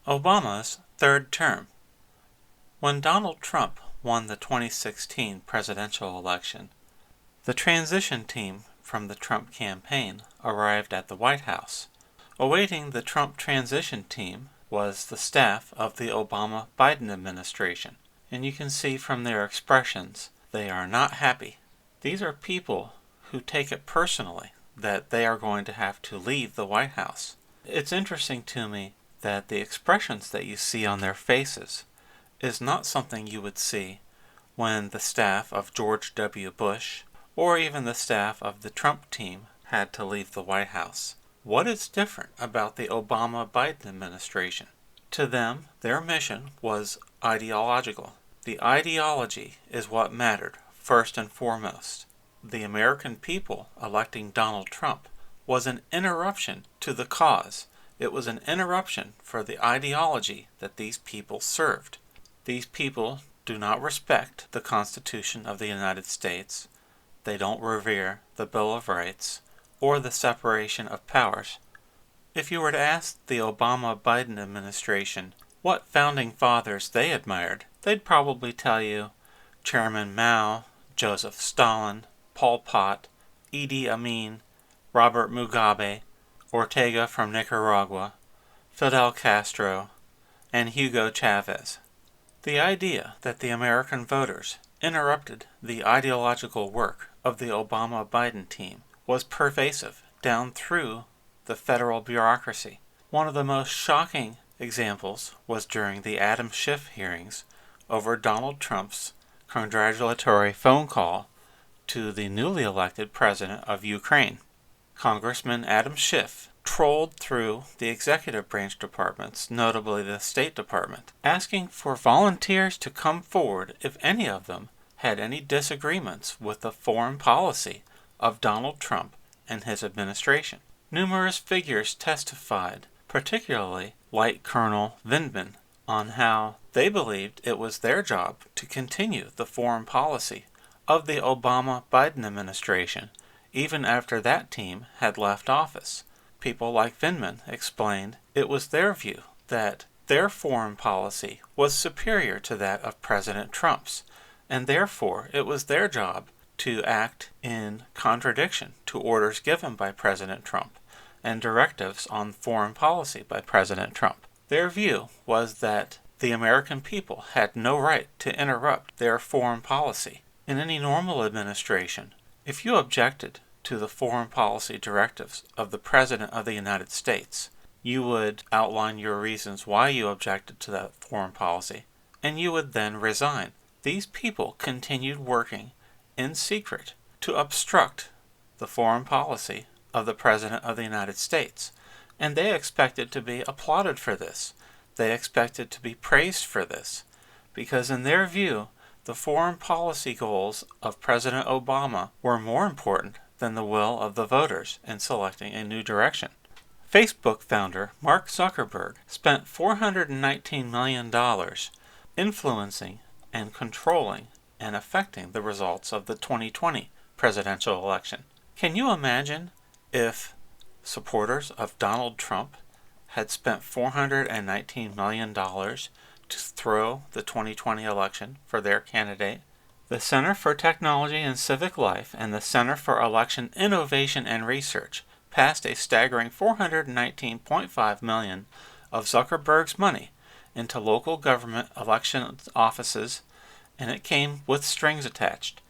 Obama's third term. When Donald Trump won the 2016 presidential election, the transition team from the Trump campaign arrived at the White House. Awaiting the Trump transition team was the staff of the Obama-Biden administration, and you can see from their expressions they are not happy. These are people who take it personally that they are going to have to leave the White House. It's interesting to me that the expressions that you see on their faces is not something you would see when the staff of George W. Bush or even the staff of the Trump team had to leave the White House. What is different about the Obama-Biden administration? To them, their mission was ideological. The ideology is what mattered first and foremost. The American people electing Donald Trump was an interruption to the cause. It was an interruption for the ideology that these people served. These people do not respect the Constitution of the United States. They don't revere the Bill of Rights or the separation of powers. If you were to ask the Obama-Biden administration what founding fathers they admired, they'd probably tell you Chairman Mao, Joseph Stalin, Pol Pot, Idi Amin, Robert Mugabe, Ortega from Nicaragua, Fidel Castro, and Hugo Chavez. The idea that the American voters interrupted the ideological work of the Obama-Biden team was pervasive down through the federal bureaucracy. One of the most shocking examples was during the Adam Schiff hearings over Donald Trump's congratulatory phone call to the newly elected president of Ukraine. Congressman Adam Schiff trolled through the executive branch departments, notably the State Department, asking for volunteers to come forward if any of them had any disagreements with the foreign policy of Donald Trump and his administration. Numerous figures testified, particularly Light Colonel Vindman, on how they believed it was their job to continue the foreign policy of the Obama-Biden administration even after that team had left office. People like Vindman explained it was their view that their foreign policy was superior to that of President Trump's, and therefore it was their job to act in contradiction to orders given by President Trump and directives on foreign policy by President Trump. Their view was that the American people had no right to interrupt their foreign policy. In any normal administration, if you objected to the foreign policy directives of the President of the United States, you would outline your reasons why you objected to that foreign policy, and you would then resign. These people continued working in secret to obstruct the foreign policy of the President of the United States, and they expected to be applauded for this. They expected to be praised for this, because in their view, the foreign policy goals of President Obama were more important than the will of the voters in selecting a new direction. Facebook founder Mark Zuckerberg spent $419 million influencing and controlling and affecting the results of the 2020 presidential election. Can you imagine if supporters of Donald Trump had spent $419 million to throw the 2020 election for their candidate? The Center for Technology and Civic Life and the Center for Election Innovation and Research passed a staggering $419.5 million of Zuckerberg's money into local government election offices, and it came with strings attached.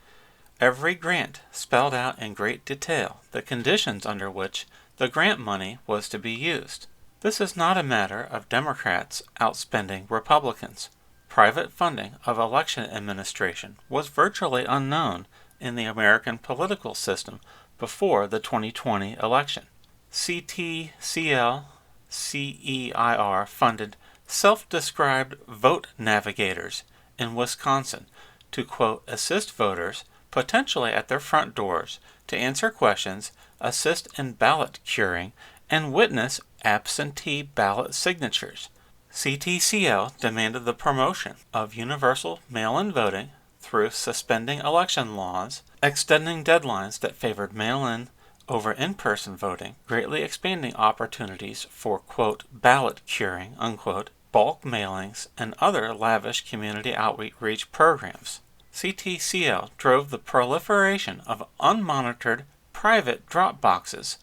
Every grant spelled out in great detail the conditions under which the grant money was to be used. This is not a matter of Democrats outspending Republicans. Private funding of election administration was virtually unknown in the American political system before the 2020 election. CTCL-CEIR funded self-described vote navigators in Wisconsin to, quote, assist voters, potentially at their front doors, to answer questions, assist in ballot curing, and witness absentee ballot signatures. CTCL demanded the promotion of universal mail-in voting through suspending election laws, extending deadlines that favored mail-in over in-person voting, greatly expanding opportunities for, quote, ballot curing, unquote, bulk mailings, and other lavish community outreach programs. CTCL drove the proliferation of unmonitored private drop boxes,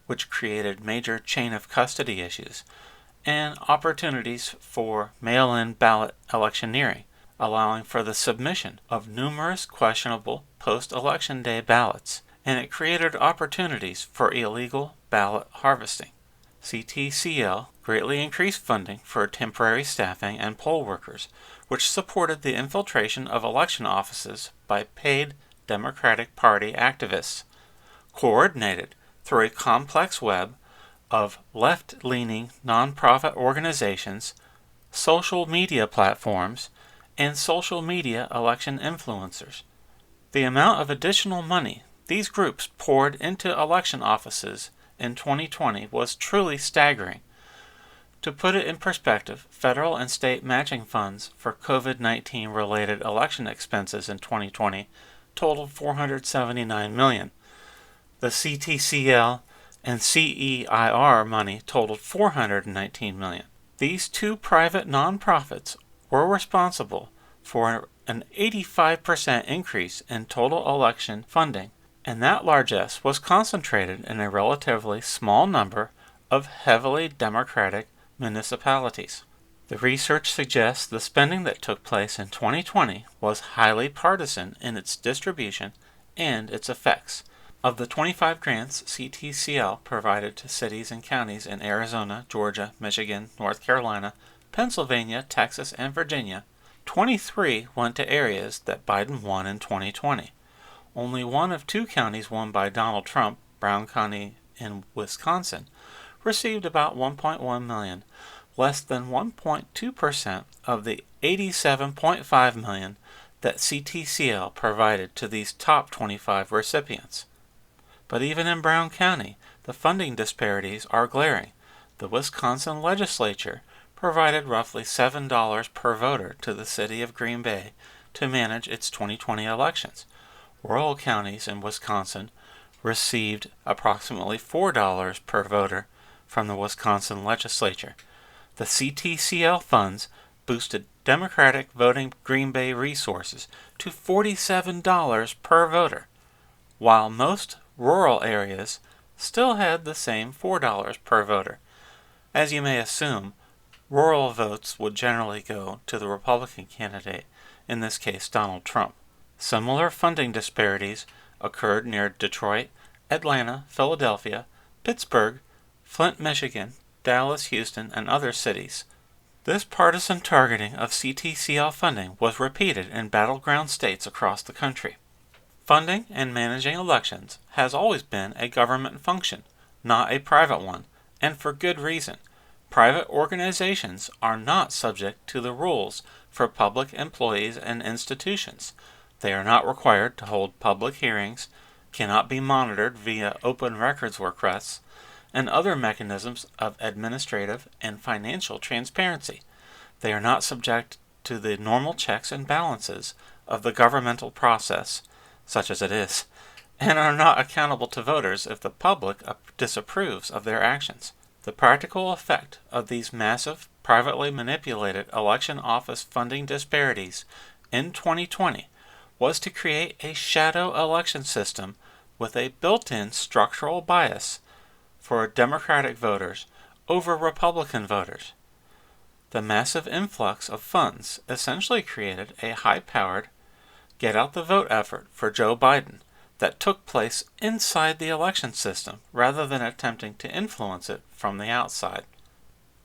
which created major chain of custody issues, and opportunities for mail-in ballot electioneering, allowing for the submission of numerous questionable post-election day ballots, and it created opportunities for illegal ballot harvesting. CTCL greatly increased funding for temporary staffing and poll workers, which supported the infiltration of election offices by paid Democratic Party activists, coordinated through a complex web of left-leaning nonprofit organizations, social media platforms, and social media election influencers. The amount of additional money these groups poured into election offices in 2020 was truly staggering. To put it in perspective, federal and state matching funds for COVID-19 related election expenses in 2020 totaled $479 million. The CTCL and CEIR money totaled $419 million. These two private nonprofits were responsible for an 85% increase in total election funding, and that largesse was concentrated in a relatively small number of heavily Democratic municipalities. The research suggests the spending that took place in 2020 was highly partisan in its distribution and its effects. Of the 25 grants CTCL provided to cities and counties in Arizona, Georgia, Michigan, North Carolina, Pennsylvania, Texas, and Virginia, 23 went to areas that Biden won in 2020. Only one of two counties won by Donald Trump, Brown County in Wisconsin, received about $1.1 million, less than 1.2% of the $87.5 million that CTCL provided to these top 25 recipients. But even in Brown County, the funding disparities are glaring. The Wisconsin legislature provided roughly $7 per voter to the city of Green Bay to manage its 2020 elections. Rural counties in Wisconsin received approximately $4 per voter from the Wisconsin legislature. The CTCL funds boosted Democratic voting Green Bay resources to $47 per voter, while most rural areas still had the same $4 per voter. As you may assume, rural votes would generally go to the Republican candidate, in this case Donald Trump. Similar funding disparities occurred near Detroit, Atlanta, Philadelphia, Pittsburgh, Flint, Michigan, Dallas, Houston, and other cities. This partisan targeting of CTCL funding was repeated in battleground states across the country. Funding and managing elections has always been a government function, not a private one, and for good reason. Private organizations are not subject to the rules for public employees and institutions. They are not required to hold public hearings, cannot be monitored via open records requests, and other mechanisms of administrative and financial transparency. They are not subject to the normal checks and balances of the governmental process, such as it is, and are not accountable to voters if the public disapproves of their actions. The practical effect of these massive, privately manipulated election office funding disparities in 2020 was to create a shadow election system with a built-in structural bias for Democratic voters over Republican voters. The massive influx of funds essentially created a high-powered, get-out-the-vote effort for Joe Biden that took place inside the election system rather than attempting to influence it from the outside.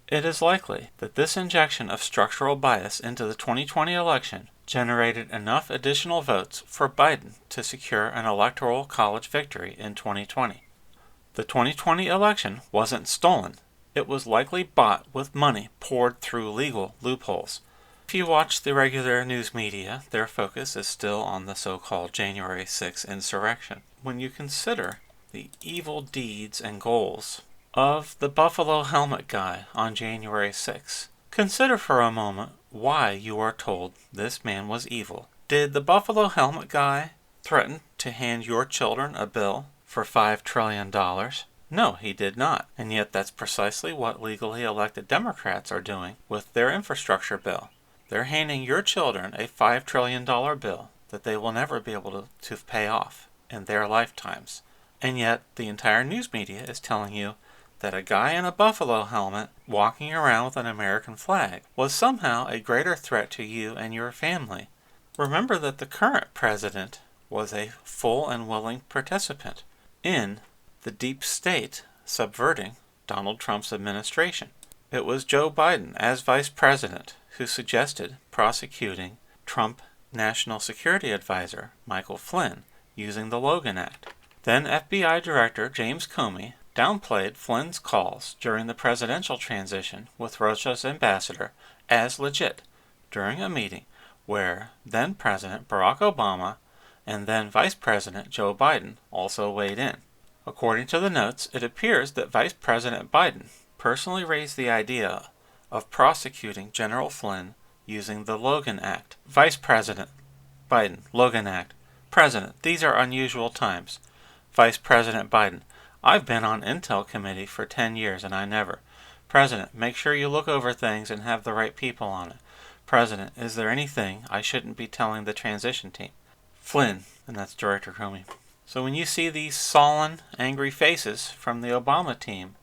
It is likely that this injection of structural bias into the 2020 election generated enough additional votes for Biden to secure an electoral college victory in 2020. The 2020 election wasn't stolen. It was likely bought with money poured through legal loopholes. If you watch the regular news media, their focus is still on the so-called January 6th insurrection. When you consider the evil deeds and goals of the Buffalo Helmet guy on January 6th, consider for a moment why you are told this man was evil. Did the Buffalo Helmet guy threaten to hand your children a bill for $5 trillion? No, he did not. And yet that's precisely what legally elected Democrats are doing with their infrastructure bill. They're handing your children a $5 trillion bill that they will never be able to pay off in their lifetimes. And yet the entire news media is telling you that a guy in a buffalo helmet walking around with an American flag was somehow a greater threat to you and your family. Remember that the current president was a full and willing participant in the deep state subverting Donald Trump's administration. It was Joe Biden, as vice president, who suggested prosecuting Trump National Security Advisor Michael Flynn using the Logan Act. Then FBI Director James Comey downplayed Flynn's calls during the presidential transition with Russia's ambassador as legit during a meeting where then President Barack Obama and then Vice President Joe Biden also weighed in. According to the notes, it appears that Vice President Biden personally raised the idea of prosecuting General Flynn using the Logan Act. Vice President Biden, Logan Act. President, these are unusual times. Vice President Biden, I've been on Intel Committee for 10 years and I never. President, make sure you look over things and have the right people on it. President, is there anything I shouldn't be telling the transition team? Flynn, and that's Director Comey. So when you see these sullen, angry faces from the Obama team,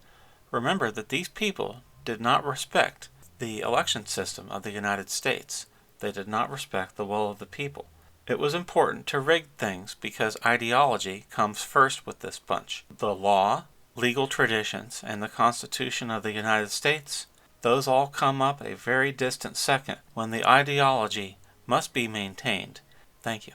remember that these people did not respect the election system of the United States. They did not respect the will of the people. It was important to rig things because ideology comes first with this bunch. The law, legal traditions, and the Constitution of the United States, those all come up a very distant second when the ideology must be maintained. Thank you.